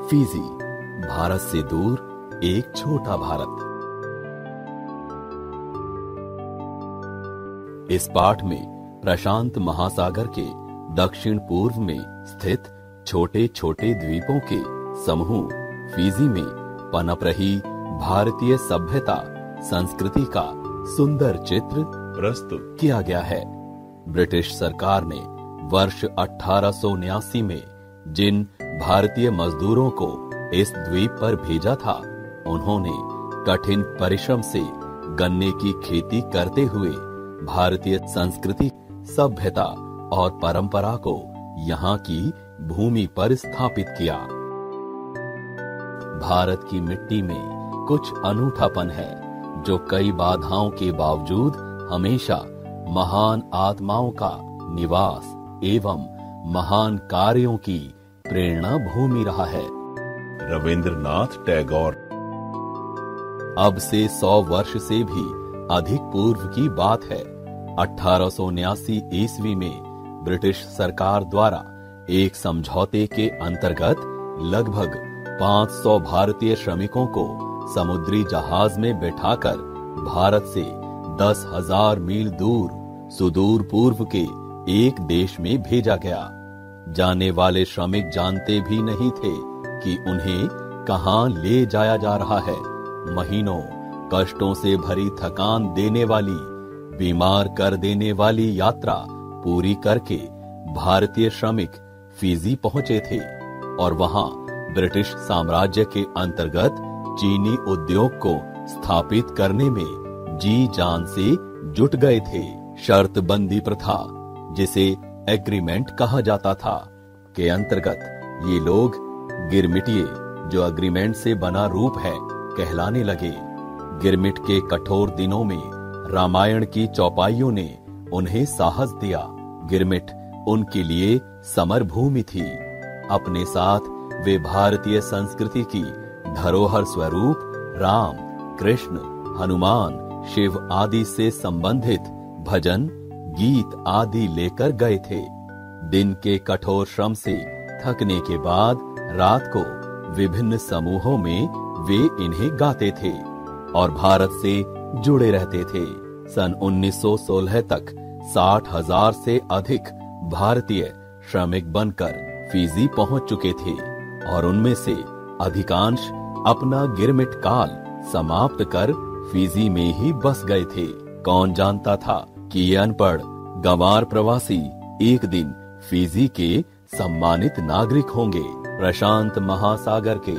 Fiji, Bharat से दूर एक छोटा भारत। इस पाठ में प्रशांत महासागर के दक्षिण पूर्व में स्थित छोटे छोटे द्वीपों के समूह फीजी में पनप रही भारतीय सभ्यता संस्कृति का सुंदर चित्र प्रस्तुत किया गया है। ब्रिटिश सरकार ने वर्ष 1879 में जिन भारतीय मजदूरों को इस द्वीप पर भेजा था, उन्होंने कठिन परिश्रम से गन्ने की खेती करते हुए भारतीय संस्कृति, सभ्यता और परंपरा को यहाँ की भूमि पर स्थापित किया। भारत की मिट्टी में कुछ अनूठापन है जो कई बाधाओं के बावजूद हमेशा महान आत्माओं का निवास एवं महान कार्यों की प्रेरणा भूमि रहा है। रविंद्रनाथ टैगोर। अब से 100 वर्ष से भी अधिक पूर्व की बात है। 1879 ईस्वी में ब्रिटिश सरकार द्वारा एक समझौते के अंतर्गत लगभग 500 भारतीय श्रमिकों को समुद्री जहाज में बैठाकर भारत से 10,000 मील दूर सुदूर पूर्व के एक देश में भेजा गया। जाने वाले श्रमिक जानते भी नहीं थे कि उन्हें कहां ले जाया जा रहा है। महीनों कष्टों से भरी थकान देने वाली, बीमार कर देने वाली यात्रा पूरी करके भारतीय श्रमिक फीजी पहुंचे थे और वहां ब्रिटिश साम्राज्य के अंतर्गत चीनी उद्योग को स्थापित करने में जी जान से जुट गए थे। शर्तबंदी प्रथा, जिसे एग्रीमेंट कहा जाता था, के अंतर्गत ये लोग गिरमिटिये, जो एग्रीमेंट से बना रूप है, कहलाने लगे। गिरमिट के कठोर दिनों में रामायण की चौपाइयों ने उन्हें साहस दिया। गिरमिट उनके लिए समर भूमि थी। अपने साथ वे भारतीय संस्कृति की धरोहर स्वरूप राम, कृष्ण, हनुमान, शिव आदि से संबंधित भजन, गीत आदि लेकर गए थे। दिन के कठोर श्रम से थकने के बाद रात को विभिन्न समूहों में वे इन्हें गाते थे और भारत से जुड़े रहते थे। सन 1916 तक 60,000 से अधिक भारतीय श्रमिक बनकर फीजी पहुंच चुके थे और उनमें से अधिकांश अपना गिरमिट काल समाप्त कर फीजी में ही बस गए थे। कौन जानता था कि ये अनपढ़ गंवार प्रवासी एक दिन फीजी के सम्मानित नागरिक होंगे। प्रशांत महासागर के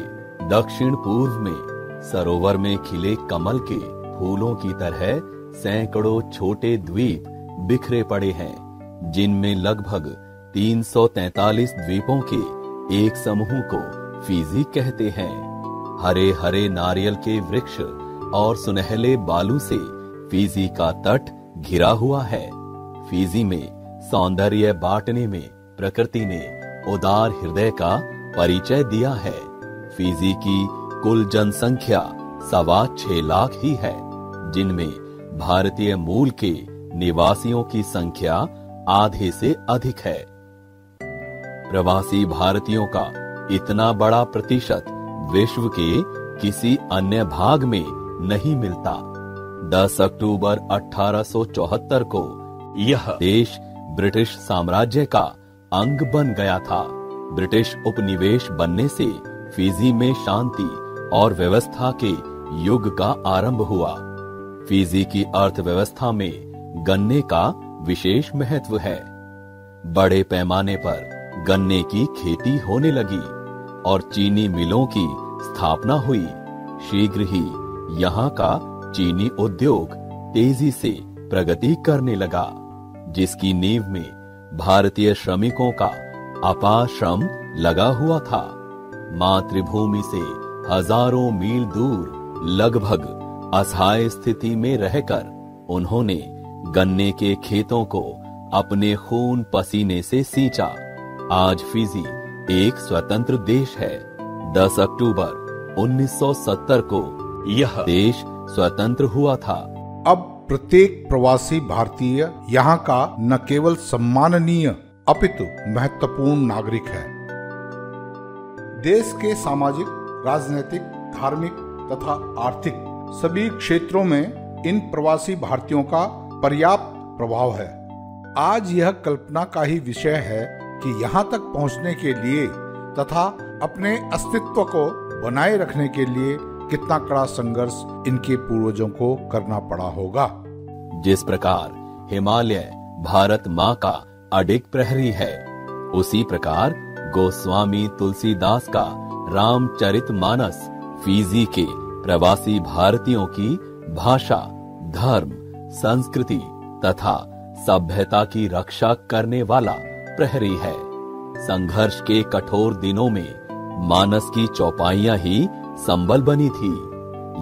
दक्षिण पूर्व में सरोवर में खिले कमल के फूलों की तरह सैकड़ों छोटे द्वीप बिखरे पड़े हैं, जिनमें लगभग 343 द्वीपों के एक समूह को फीजी कहते हैं। हरे हरे नारियल के वृक्ष और सुनहले बालू से फीजी का तट घिरा हुआ है। फीजी में सौंदर्य बांटने में प्रकृति ने उदार हृदय का परिचय दिया है। फीजी की कुल जनसंख्या 6.25 लाख ही है, जिनमें भारतीय मूल के निवासियों की संख्या आधे से अधिक है। प्रवासी भारतीयों का इतना बड़ा प्रतिशत विश्व के किसी अन्य भाग में नहीं मिलता। 10 अक्टूबर 1874 को यह देश ब्रिटिश साम्राज्य का अंग बन गया था। ब्रिटिश उपनिवेश बनने से फीजी में शांति और व्यवस्था के युग का आरंभ हुआ। फीजी की अर्थव्यवस्था में गन्ने का विशेष महत्व है। बड़े पैमाने पर गन्ने की खेती होने लगी और चीनी मिलों की स्थापना हुई। शीघ्र ही यहाँ का चीनी उद्योग तेजी से प्रगति करने लगा, जिसकी नींव में भारतीय श्रमिकों का अपार श्रम लगा हुआ था। मातृभूमि से हजारों मील दूर लगभग असहाय स्थिति में रहकर उन्होंने गन्ने के खेतों को अपने खून पसीने से सींचा। आज फीजी एक स्वतंत्र देश है। 10 अक्टूबर 1970 को यह देश स्वतंत्र हुआ था। अब प्रत्येक प्रवासी भारतीय यहाँ का न केवल सम्माननीय अपितु महत्वपूर्ण नागरिक है। देश के सामाजिक, राजनीतिक, धार्मिक तथा आर्थिक सभी क्षेत्रों में इन प्रवासी भारतीयों का पर्याप्त प्रभाव है। आज यह कल्पना का ही विषय है कि यहाँ तक पहुँचने के लिए तथा अपने अस्तित्व को बनाए रखने के लिए कितना कड़ा संघर्ष इनके पूर्वजों को करना पड़ा होगा। जिस प्रकार हिमालय भारत माँ का अडिग प्रहरी है, उसी प्रकार गोस्वामी तुलसीदास का रामचरितमानस फिजी के प्रवासी भारतीयों की भाषा, धर्म, संस्कृति तथा सभ्यता की रक्षा करने वाला प्रहरी है। संघर्ष के कठोर दिनों में मानस की चौपाइयां ही संबल बनी थी।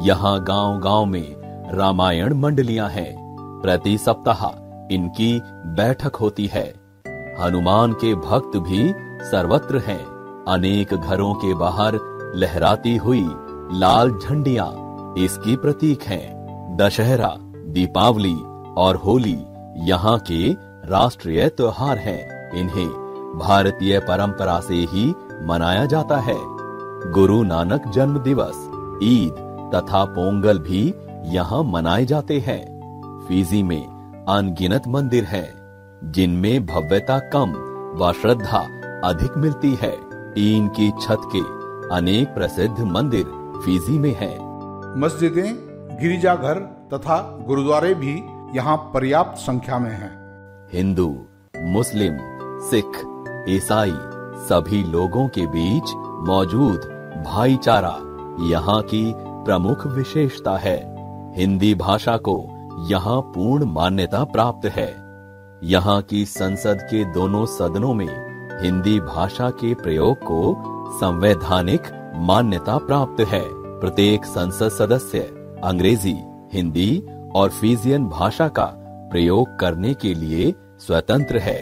यहाँ गांव-गांव में रामायण मंडलियां हैं। प्रति सप्ताह इनकी बैठक होती है। हनुमान के भक्त भी सर्वत्र हैं। अनेक घरों के बाहर लहराती हुई लाल झंडियां इसकी प्रतीक हैं। दशहरा, दीपावली और होली यहाँ के राष्ट्रीय त्योहार हैं। इन्हें भारतीय परंपरा से ही मनाया जाता है। गुरु नानक जन्म दिवस, ईद तथा पोंगल भी यहाँ मनाए जाते हैं। फिजी में अनगिनत मंदिर हैं, जिनमें भव्यता कम व श्रद्धा अधिक मिलती है। टीन की छत के अनेक प्रसिद्ध मंदिर फिजी में हैं। मस्जिदें, गिरिजाघर तथा गुरुद्वारे भी यहाँ पर्याप्त संख्या में हैं। हिंदू, मुस्लिम, सिख, ईसाई सभी लोगों के बीच मौजूद भाईचारा यहाँ की प्रमुख विशेषता है। हिंदी भाषा को यहाँ पूर्ण मान्यता प्राप्त है। यहाँ की संसद के दोनों सदनों में हिंदी भाषा के प्रयोग को संवैधानिक मान्यता प्राप्त है। प्रत्येक संसद सदस्य अंग्रेजी, हिंदी और फिजियन भाषा का प्रयोग करने के लिए स्वतंत्र है।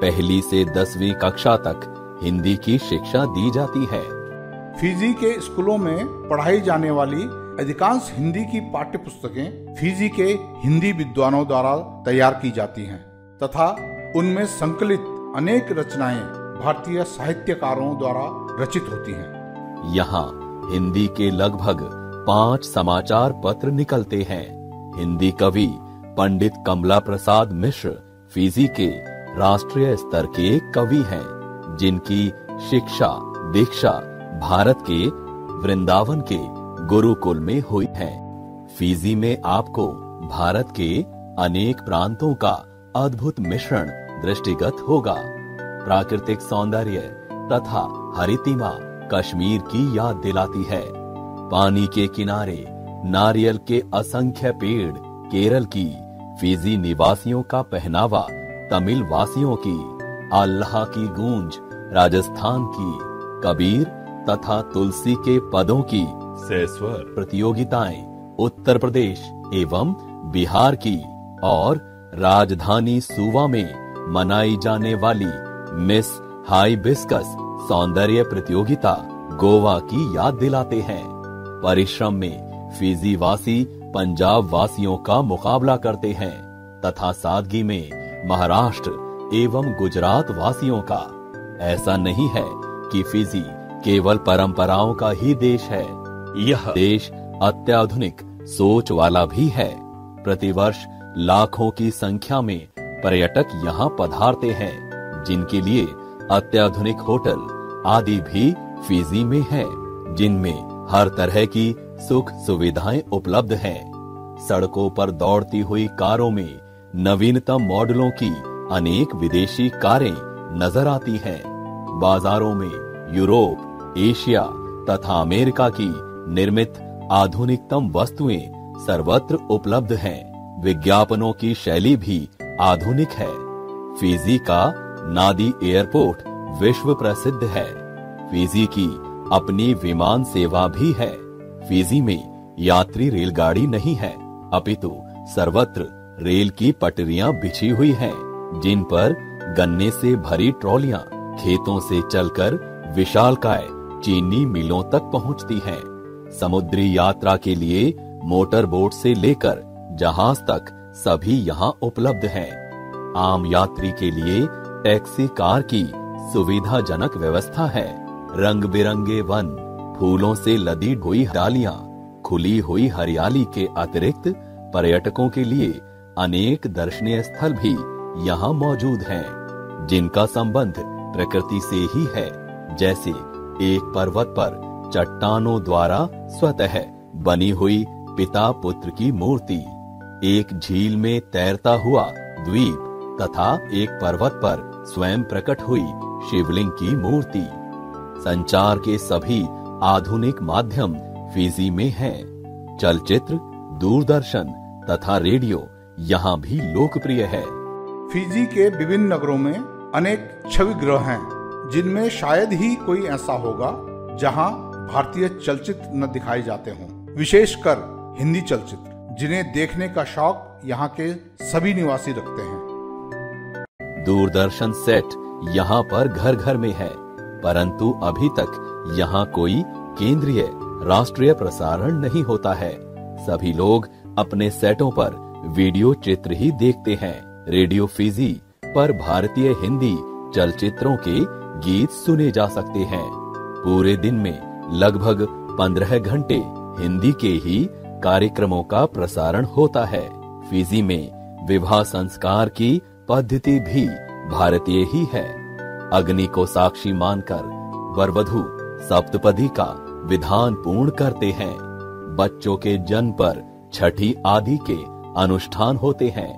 पहली से 10वीं कक्षा तक हिंदी की शिक्षा दी जाती है। फिजी के स्कूलों में पढ़ाई जाने वाली अधिकांश हिंदी की पाठ्य पुस्तकें फिजी के हिंदी विद्वानों द्वारा तैयार की जाती हैं तथा उनमें संकलित अनेक रचनाएं भारतीय साहित्यकारों द्वारा रचित होती हैं। यहाँ हिंदी के लगभग 5 समाचार पत्र निकलते हैं। हिंदी कवि पंडित कमला प्रसाद मिश्र फिजी के राष्ट्रीय स्तर के कवि हैं, जिनकी शिक्षा दीक्षा भारत के वृंदावन के गुरुकुल में हुई है। फिजी में आपको भारत के अनेक प्रांतों का अद्भुत मिश्रण दृष्टिगत होगा। प्राकृतिक सौंदर्य तथा हरितिमा कश्मीर की याद दिलाती है। पानी के किनारे नारियल के असंख्य पेड़ केरल की, फिजी निवासियों का पहनावा तमिल वासियों की, अल्लाह की गूंज राजस्थान की, कबीर तथा तुलसी के पदों की सेस्वर प्रतियोगिताएं उत्तर प्रदेश एवं बिहार की और राजधानी सुवा में मनाई जाने वाली मिस हाइबिस्कस सौंदर्य प्रतियोगिता गोवा की याद दिलाते हैं। परिश्रम में फिजी वासी पंजाब वासियों का मुकाबला करते हैं तथा सादगी में महाराष्ट्र एवं गुजरात वासियों का। ऐसा नहीं है कि फिजी केवल परंपराओं का ही देश है, यह देश अत्याधुनिक सोच वाला भी है। प्रतिवर्ष लाखों की संख्या में पर्यटक यहाँ पधारते हैं, जिनके लिए अत्याधुनिक होटल आदि भी फिजी में हैं, जिनमें हर तरह की सुख सुविधाएं उपलब्ध हैं। सड़कों पर दौड़ती हुई कारों में नवीनतम मॉडलों की अनेक विदेशी कारें नजर आती हैं। बाजारों में यूरोप, एशिया तथा अमेरिका की निर्मित आधुनिकतम वस्तुएं सर्वत्र उपलब्ध हैं। विज्ञापनों की शैली भी आधुनिक है। फिजी का नादी एयरपोर्ट विश्व प्रसिद्ध है। फिजी की अपनी विमान सेवा भी है। फिजी में यात्री रेलगाड़ी नहीं है, अपितु सर्वत्र रेल की पटरियां बिछी हुई हैं, जिन पर गन्ने से भरी ट्रॉलियां खेतों से चलकर विशालकाय चीनी मिलों तक पहुंचती हैं। समुद्री यात्रा के लिए मोटर बोट से लेकर जहाज तक सभी यहाँ उपलब्ध हैं। आम यात्री के लिए टैक्सी कार की सुविधाजनक व्यवस्था है। रंग बिरंगे वन, फूलों से लदी हुई डालियां, खुली हुई हरियाली के अतिरिक्त पर्यटकों के लिए अनेक दर्शनीय स्थल भी यहाँ मौजूद हैं, जिनका संबंध प्रकृति से ही है। जैसे एक पर्वत पर चट्टानों द्वारा स्वतः बनी हुई पिता पुत्र की मूर्ति, एक झील में तैरता हुआ द्वीप तथा एक पर्वत पर स्वयं प्रकट हुई शिवलिंग की मूर्ति। संचार के सभी आधुनिक माध्यम फिजी में हैं। चलचित्र, दूरदर्शन तथा रेडियो यहाँ भी लोकप्रिय है। फिजी के विभिन्न नगरों में अनेक छवि गृह हैं, जिनमें शायद ही कोई ऐसा होगा जहां भारतीय चलचित्र न दिखाए जाते हों, विशेषकर हिंदी चलचित्र, जिन्हें देखने का शौक यहाँ के सभी निवासी रखते हैं। दूरदर्शन सेट यहाँ पर घर घर में है, परंतु अभी तक यहाँ कोई केंद्रीय राष्ट्रीय प्रसारण नहीं होता है। सभी लोग अपने सेटों पर वीडियो चित्र ही देखते हैं। रेडियो फिजी पर भारतीय हिंदी चलचित्रों के गीत सुने जा सकते हैं। पूरे दिन में लगभग 15 घंटे हिंदी के ही कार्यक्रमों का प्रसारण होता है। फिजी में विवाह संस्कार की पद्धति भी भारतीय ही है। अग्नि को साक्षी मानकर वरवधू सप्तपदी का विधान पूर्ण करते हैं। बच्चों के जन्म पर छठी आदि के अनुष्ठान होते हैं।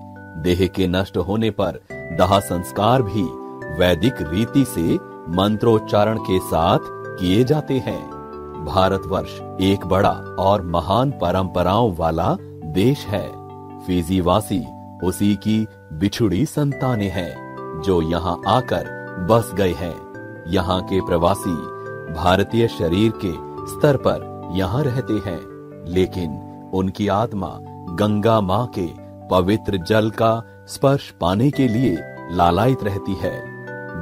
देह के नष्ट होने पर दाह संस्कार भी वैदिक रीति से मंत्रोच्चारण के साथ किए जाते हैं। भारतवर्ष एक बड़ा और महान परंपराओं वाला देश है। फिजी वासी उसी की बिछुड़ी संतानें हैं, जो यहाँ आकर बस गए हैं। यहाँ के प्रवासी भारतीय शरीर के स्तर पर यहाँ रहते हैं, लेकिन उनकी आत्मा गंगा माँ के पवित्र जल का स्पर्श पाने के लिए लालायित रहती है।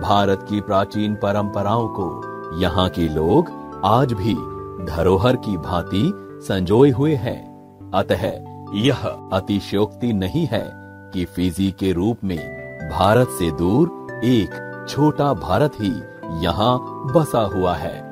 भारत की प्राचीन परंपराओं को यहाँ के लोग आज भी धरोहर की भांति संजोए हुए हैं। अतः यह अतिशयोक्ति नहीं है कि फिजी के रूप में भारत से दूर एक छोटा भारत ही यहाँ बसा हुआ है।